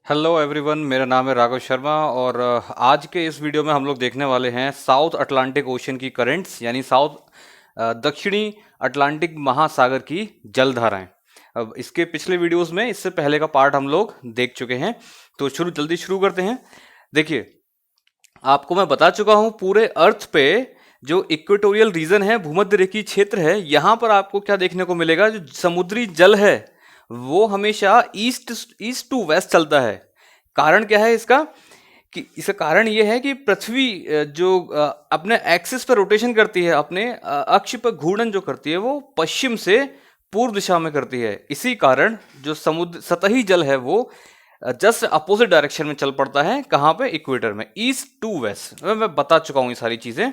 Hello everyone, मेरा नाम है राघव शर्मा और आज के इस वीडियो में हम लोग देखने वाले हैं साउथ अटलांटिक ओशन की करंट्स यानी दक्षिणी अटलांटिक महासागर की जलधाराएं। अब इसके पिछले वीडियोस में इससे पहले का पार्ट हम लोग देख चुके हैं, तो जल्दी शुरू करते हैं। देखिए, आपको मैं बता चुका हूं पूरे अर्थ पे जो इक्वेटोरियल रीजन है, भूमध्य रेखीय क्षेत्र है, यहां पर आपको क्या देखने को मिलेगा, जो समुद्री जल है वो हमेशा ईस्ट ईस्ट टू वेस्ट चलता है। कारण क्या है इसका? कि इसका कारण ये है कि पृथ्वी जो अपने एक्सिस पर रोटेशन करती है, अपने अक्ष पर घूर्णन जो करती है, वो पश्चिम से पूर्व दिशा में करती है। इसी कारण जो समुद्र सतही जल है वो जस्ट अपोजिट डायरेक्शन में चल पड़ता है। कहाँ पे? इक्वेटर में, ईस्ट टू वेस्ट। मैं बता चुका हूं ये सारी चीजें।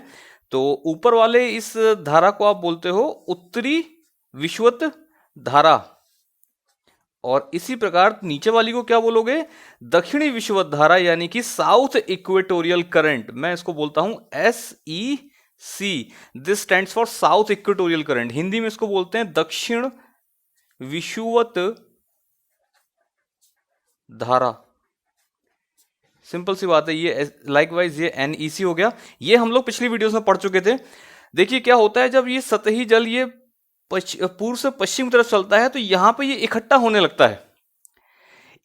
तो ऊपर वाले इस धारा को आप बोलते हो उत्तरी विषुवत धारा, और इसी प्रकार नीचे वाली को क्या बोलोगे? दक्षिणी विषुवत धारा, यानी कि साउथ इक्वेटोरियल करंट। मैं इसको बोलता हूं SEC। This stands for south equatorial current. Hindi में इसको बोलते हैं दक्षिण विषुवत धारा। सिंपल सी बात है। ये लाइकवाइज ये NEC हो गया। ये हम लोग पिछली वीडियोस में पढ़ चुके थे। देखिए क्या होता है, जब ये सतही जल ये पूर्व से पश्चिम की तरफ चलता है तो यहां पे ये इकट्ठा होने लगता है।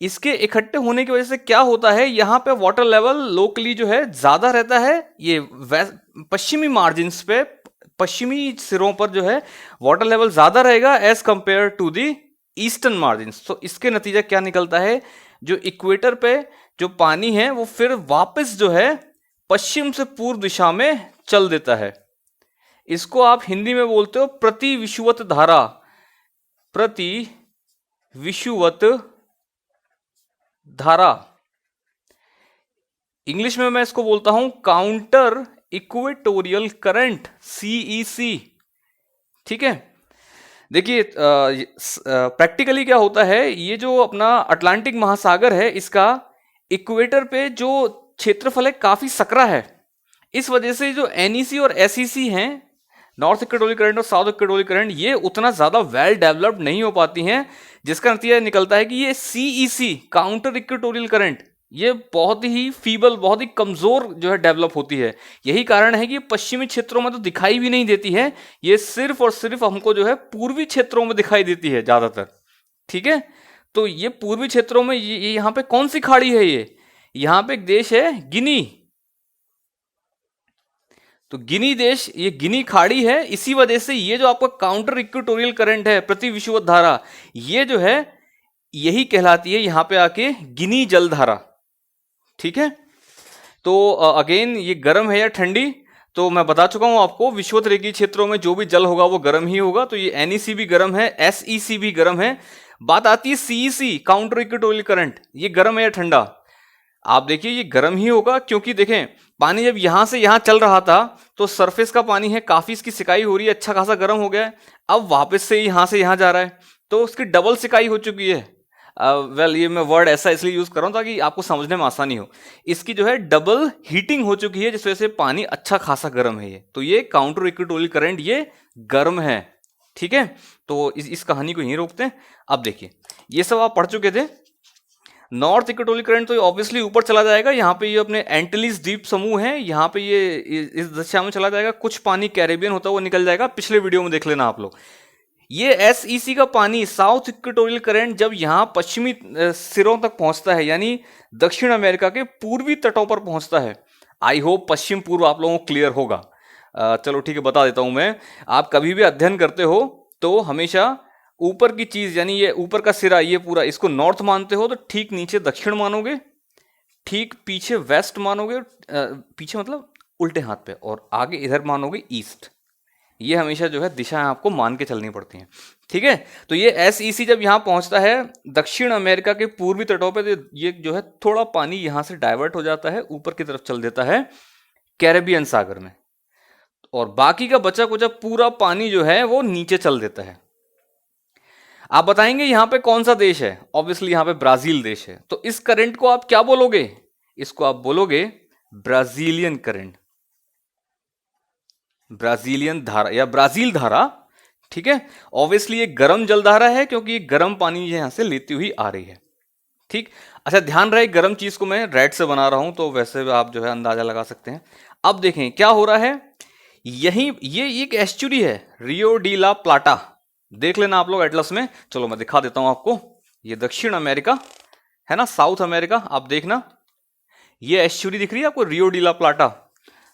इसके इकट्ठे होने की वजह से क्या होता है, यहां पे वाटर लेवल लोकली जो है ज्यादा रहता है। ये पश्चिमी मार्जिन्स पे, पश्चिमी सिरों पर जो है वाटर लेवल ज्यादा रहेगा as compare to the eastern margins. तो इसके नतीजा क्या निकलता है, जो इक्वेटर पे जो पानी है वो फिर वापस जो है पश्चिम से पूर्व दिशा में चल देता है। इसको आप हिंदी में बोलते हो प्रति विषुवत धारा। प्रति विषुवत धारा। इंग्लिश में मैं इसको बोलता हूं काउंटर इक्वेटोरियल करंट, CEC। ठीक है। देखिए प्रैक्टिकली क्या होता है, ये जो अपना अटलांटिक महासागर है, इसका इक्वेटर पे जो क्षेत्रफल है काफी सकरा है। इस वजह से जो NEC और SEC हैं, नॉर्थ इक्वेटोरियल करंट और साउथ इक्वेटोरियल करंट, ये उतना ज्यादा वेल डेवलप्ड नहीं हो पाती हैं। जिसका नतीजा निकलता है कि ये CEC, काउंटर इक्वेटोरियल करंट, ये बहुत ही फीबल, बहुत ही कमजोर जो है डेवलप होती है। यही कारण है कि पश्चिमी क्षेत्रों में तो दिखाई भी नहीं देती है। ये सिर्फ और सिर्फ हमको जो है पूर्वी क्षेत्रों में दिखाई देती है ज्यादातर। ठीक है। तो ये पूर्वी क्षेत्रों में ये यहां पे कौन सी खाड़ी है? ये यहां पे एक देश है गिनी। तो गिनी देश, ये गिनी खाड़ी है। इसी वजह से ये जो आपका काउंटर इक्वेटोरियल करंट है, प्रति विषुवत धारा, ये जो है यही कहलाती है यहां पे आके गिनी जलधारा। ठीक है। तो अगेन ये गर्म है या ठंडी, तो मैं बता चुका हूं आपको, विषुवत रेखीय क्षेत्रों में जो भी जल होगा वो गर्म ही होगा। तो ये NEC भी गर्म है, SEC भी गर्म है। बात आती है CEC, काउंटर इक्वेटोरियल करंट, ये गर्म है या ठंडा? आप देखिए ये गर्म ही होगा, क्योंकि देखें पानी जब यहां से यहां चल रहा था तो सरफेस का पानी है, काफी इसकी सिकाई हो रही है, अच्छा खासा गर्म हो गया है। अब वापस से यहां जा रहा है तो उसकी डबल सिकाई हो चुकी है। ये मैं वर्ड ऐसा इसलिए यूज कर रहा हूं ताकि आपको समझने में आसानी हो। इसकी जो है डबल हीटिंग हो चुकी है, जिस वजह से पानी अच्छा खासा गर्म है। ये तो ये काउंटर इक्वेटोरियल करंट ये गर्म है। ठीक है। तो इस कहानी को यहीं रोकते हैं। अब देखिए, ये सब आप पढ़ चुके थे। नॉर्थ इक्वेटोरियल करंट तो ऑब्वियसली ऊपर चला जाएगा। यहाँ पे ये अपने एंटिलीज द्वीप समूह है, यहाँ पे ये इस दिशा में चला जाएगा। कुछ पानी कैरेबियन होता है वो निकल जाएगा, पिछले वीडियो में देख लेना आप लोग। ये SEC का पानी, साउथ इक्वेटोरियल करंट, जब यहाँ पश्चिमी सिरों तक पहुंचता है, यानी दक्षिण अमेरिका के पूर्वी तटों पर पहुंचता है। आई होप पश्चिम पूर्व आप लोगों को क्लियर होगा। चलो ठीक है, बता देता हूं मैं। आप कभी भी अध्ययन करते हो तो हमेशा ऊपर की चीज, यानी ये ऊपर का सिरा, ये पूरा, इसको नॉर्थ मानते हो तो ठीक नीचे दक्षिण मानोगे, ठीक पीछे वेस्ट मानोगे, पीछे मतलब उल्टे हाथ पे, और आगे इधर मानोगे ईस्ट। ये हमेशा जो है दिशाएं आपको मान के चलनी पड़ती हैं। ठीक है। तो ये SEC जब यहां पहुंचता है दक्षिण अमेरिका के पूर्वी तटों पे, तो ये जो है थोड़ा पानी यहां से डाइवर्ट हो जाता है, ऊपर की तरफ चल देता है कैरेबियन सागर में, और बाकी का बचा कुचा पूरा पानी जो है वो नीचे चल देता है। आप बताएंगे यहां पे कौन सा देश है? ऑब्वियसली यहां पे ब्राजील देश है। तो इस करंट को आप क्या बोलोगे? इसको आप बोलोगे ब्राजीलियन करंट, ब्राजीलियन धारा या ब्राजील धारा। ठीक है। ऑब्वियसली ये गर्म जलधारा है, क्योंकि ये गर्म पानी यहां से लेती हुई आ रही है। ठीक। अच्छा, ध्यान रहे गर्म चीज को मैं रेड से बना रहा हूं, तो वैसे भी आप जो है अंदाजा लगा सकते हैं। अब देखें क्या हो रहा है, यही ये एक एस्चुरी है, रियो डी ला प्लाटा। देख लेना आप लोग एटलस में। चलो मैं दिखा देता हूं आपको। ये दक्षिण अमेरिका है ना, साउथ अमेरिका। आप देखना ये एस्चुरी दिख रही है आपको, रियो डी ला प्लाटा।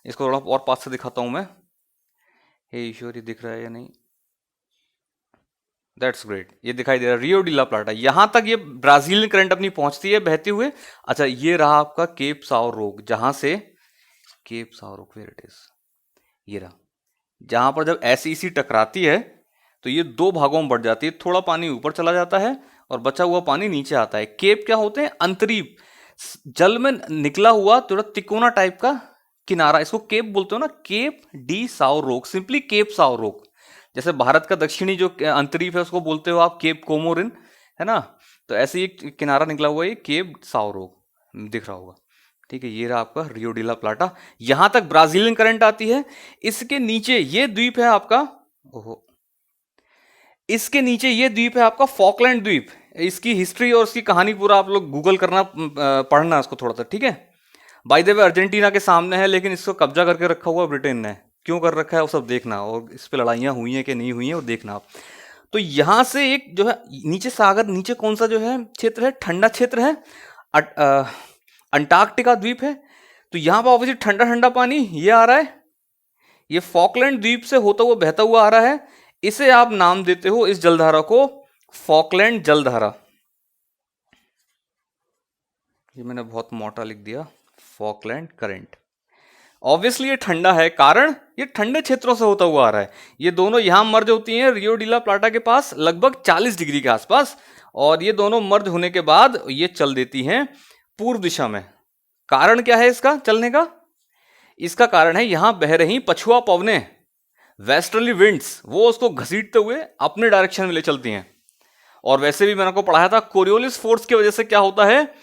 इसको थोड़ा और पास से दिखाता हूं मैं। हे ईश्वरी, दिख रहा है या नहीं? दैट्स ग्रेट, ये दिखाई दे रहा है रियो डी ला प्लाटा। यहां तक ये ब्राजीलियन करंट अपनी पहुंचती है बहते हुए। अच्छा, ये रहा आपका केप साओ रोक, जहां से केप साओ रोक, वेयर इट इज, ये रहा। जहां पर जब ऐसी टकराती है तो ये दो भागों में बढ़ जाती है, थोड़ा पानी ऊपर चला जाता है और बचा हुआ पानी नीचे आता है। केप क्या होते हैं? अंतरीप, जल में निकला हुआ थोड़ा तिकोना टाइप का किनारा, इसको केप बोलते हो ना, केप डी साओ रोक, सिंपली केप साओ रोक। जैसे भारत का दक्षिणी जो अंतरीप है उसको बोलते हो आप केप कोमोरिन, है ना। तो ऐसे ही एक किनारा निकला हुआ है केप साओ रोक, दिख रहा होगा। ठीक है, ये रहा आपका रियो डी ला प्लाटा। यहां तक ब्राजीलियन करंट आती है। इसके नीचे ये द्वीप है आपका, ओहो, इसके नीचे ये द्वीप है आपका फॉकलैंड द्वीप। इसकी हिस्ट्री और इसकी कहानी पूरा आप लोग गूगल करना, पढ़ना इसको थोड़ा सा, ठीक है। बाय द वे अर्जेंटीना के सामने है, लेकिन इसको कब्जा करके रखा हुआ ब्रिटेन ने। क्यों कर रखा है वो सब देखना, और इस पे लड़ाइयां हुई हैं कि नहीं हुई हैं वो देखना आप। तो यहां से एक जो है नीचे सागर, नीचे कौन सा जो है क्षेत्र है, ठंडा क्षेत्र है, अंटार्कटिका द्वीप है। तो यहां पर ऑब्वियसली ठंडा ठंडा पानी ये आ रहा है, ये फॉकलैंड द्वीप से होता हुआ बहता हुआ आ रहा है। इसे आप नाम देते हो इस जलधारा को फॉकलैंड जलधारा। ये मैंने बहुत मोटा लिख दिया, फॉकलैंड करंट। ऑब्वियसली ये ठंडा है, कारण ये ठंडे क्षेत्रों से होता हुआ आ रहा है। ये दोनों यहां मर्ज होती हैं रियो डी ला प्लाटा के पास लगभग 40 डिग्री के आसपास, और ये दोनों मर्ज होने के बाद ये चल देती हैं पूर्व दिशा में। कारण क्या है इसका चलने का? इसका कारण है यहां बह रही पछुआ पवनें, वेस्टर्ली विंड्स, वो उसको घसीटते हुए अपने डायरेक्शन में ले चलती हैं। और वैसे भी मैंने आपको पढ़ाया था कोरियोलिस फोर्स की वजह से क्या होता है,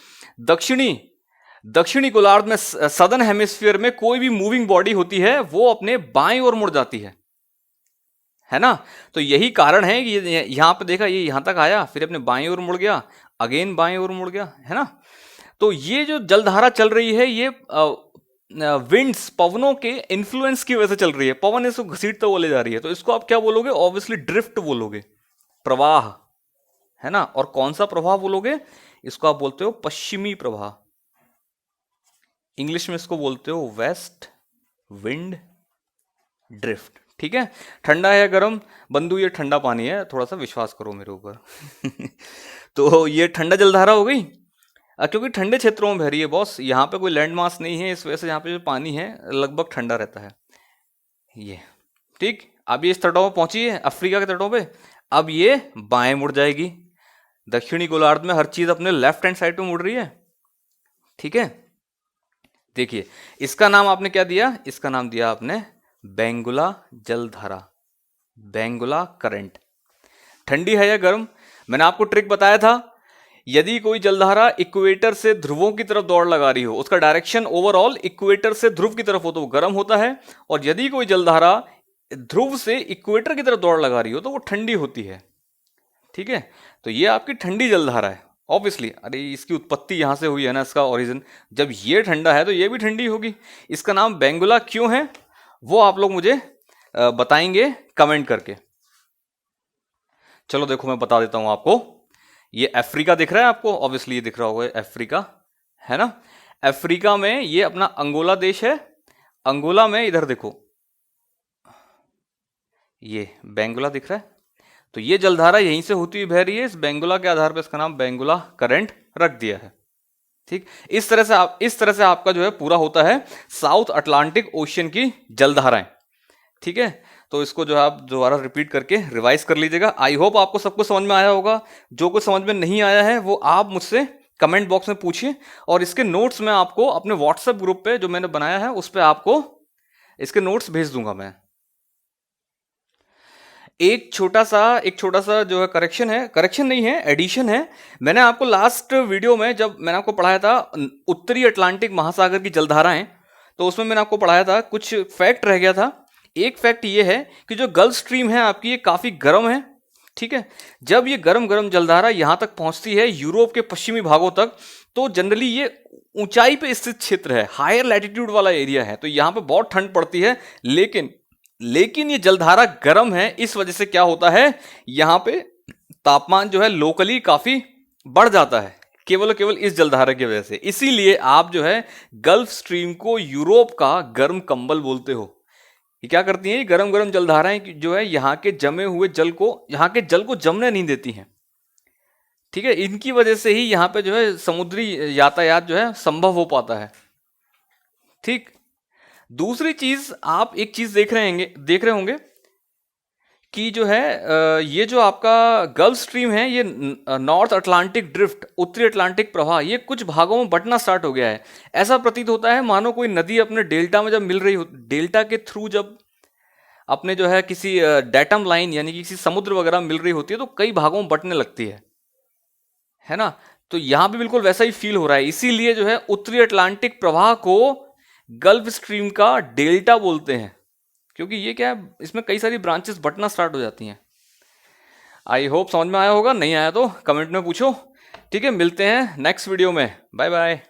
दक्षिणी गोलार्ध में, सदर्न हेमिस्फीयर में कोई भी मूविंग बॉडी होती है वो अपने बाएं ओर मुड़ जाती है ना। तो यही कारण है कि यहां पे देखा, ये यहां तक आया, फिर अपने बाएं ओर मुड़ गया, अगेन बाएं ओर मुड़ गया, है ना। तो ये जो जलधारा चल रही है ये विंड्स, पवनों के इन्फ्लुएंस की वजह से चल रही है। पवन इसको घसीटते हुए ले जा रही है, तो इसको आप क्या बोलोगे? ऑब्वियसली ड्रिफ्ट बोलोगे, प्रवाह, है ना। और कौन सा प्रवाह बोलोगे? इसको आप बोलते हो पश्चिमी प्रवाह। इंग्लिश में इसको बोलते हो वेस्ट विंड ड्रिफ्ट। ठीक है, ठंडा है गर्म बंधु, ये ठंडा पानी है, थोड़ा सा विश्वास करो मेरे ऊपर। तो ये ठंडा जलधारा हो गई, क्योंकि ठंडे क्षेत्रों में बह रही है बॉस। यहाँ पे कोई लैंड मास नहीं है, इस वजह से यहाँ पे जो पानी है लगभग ठंडा रहता है ये। ठीक, अब ये इस तटों पर पहुंची है, अफ्रीका के तटों पे। अब ये बाएं मुड़ जाएगी, दक्षिणी गोलार्ध में हर चीज अपने लेफ्ट हैंड साइड पे मुड़ रही है। ठीक है, देखिए इसका नाम आपने क्या दिया? इसका नाम दिया आपने बेंगुला जलधारा, बेंगुला करंट। ठंडी है या गर्म? मैंने आपको ट्रिक बताया था, यदि कोई जलधारा इक्वेटर से ध्रुवों की तरफ दौड़ लगा रही हो, उसका डायरेक्शन ओवरऑल इक्वेटर से ध्रुव की तरफ हो तो वो गर्म होता है, और यदि कोई जलधारा ध्रुव से इक्वेटर की तरफ दौड़ लगा रही हो तो वो ठंडी होती है। ठीक है, तो ये आपकी ठंडी जलधारा है ऑब्वियसली। अरे इसकी उत्पत्ति यहां से हुई है ना, इसका ओरिजिन। जब ये ठंडा है तो ये भी ठंडी होगी। इसका नाम बेंगुला क्यों है वो आप लोग मुझे बताएंगे कमेंट करके। चलो देखो मैं बता देता हूं आपको। ये अफ्रीका दिख रहा है आपको, ऑब्वियसली ये दिख रहा होगा अफ्रीका, है ना। अफ्रीका में ये अपना अंगोला देश है। अंगोला में इधर देखो ये बेंगुला दिख रहा है, तो ये जलधारा यहीं से होती हुई बह रही है। इस बेंगुला के आधार पर इसका नाम बेंगुला करंट रख दिया है। ठीक, इस तरह से आपका जो है पूरा होता है साउथ अटलांटिक ओशियन की जलधाराएं। ठीक है, तो इसको जो है आप दोबारा रिपीट करके रिवाइज कर लीजिएगा। आई होप आपको सब कुछ समझ में आया होगा। जो कुछ समझ में नहीं आया है वो आप मुझसे कमेंट बॉक्स में पूछिए, और इसके नोट्स मैं आपको अपने व्हाट्सएप ग्रुप पे जो मैंने बनाया है उस पर आपको इसके नोट्स भेज दूंगा मैं। एक छोटा सा जो है करेक्शन नहीं है, एडिशन है। मैंने आपको लास्ट वीडियो में जब मैंने आपको पढ़ाया था उत्तरी अटलांटिक महासागर की जलधाराएं, तो उसमें मैंने आपको पढ़ाया था, कुछ फैक्ट रह गया था। एक फैक्ट ये है कि जो गल्फ स्ट्रीम है आपकी, ये काफी गर्म है। ठीक है। जब ये गर्म गर्म जलधारा यहां तक पहुंचती है यूरोप के पश्चिमी भागों तक, तो जनरली ये ऊंचाई पे स्थित क्षेत्र है, हायर लैटिट्यूड वाला एरिया है, तो यहां पे बहुत ठंड पड़ती है। लेकिन ये जलधारा गर्म है, इस वजह से क्या होता है, यहां पे तापमान जो है लोकली काफी बढ़ जाता है, केवल इस जलधारा की वजह से। इसीलिए आप जो है गल्फ स्ट्रीम को यूरोप का गर्म कंबल बोलते हो। ये क्या करती हैं, ये गरम गरम जलधाराएं जो है यहाँ के जमे हुए जल को, यहाँ के जल को जमने नहीं देती हैं। ठीक है, इनकी वजह से ही यहाँ पे जो है समुद्री यातायात जो है संभव हो पाता है। ठीक। दूसरी चीज, आप एक चीज देख रहे होंगे कि जो है ये जो आपका गल्फ स्ट्रीम है, ये नॉर्थ अटलांटिक ड्रिफ्ट, उत्तरी अटलांटिक प्रवाह, ये कुछ भागों में बंटना स्टार्ट हो गया है। ऐसा प्रतीत होता है मानो कोई नदी अपने डेल्टा में जब मिल रही हो, डेल्टा के थ्रू जब अपने जो है किसी डेटम लाइन यानी कि किसी समुद्र वगैरह मिल रही होती है, तो कई भागों में बंटने लगती है ना। तो यहां भी बिल्कुल वैसा ही फील हो रहा है। इसीलिए जो है उत्तरी अटलांटिक प्रवाह को गल्फ स्ट्रीम का डेल्टा बोलते हैं, क्योंकि ये क्या है, इसमें कई सारी ब्रांचेस बंटना स्टार्ट हो जाती हैं। आई होप समझ में आया होगा, नहीं आया तो कमेंट में पूछो। ठीक है, मिलते हैं नेक्स्ट वीडियो में। Bye bye.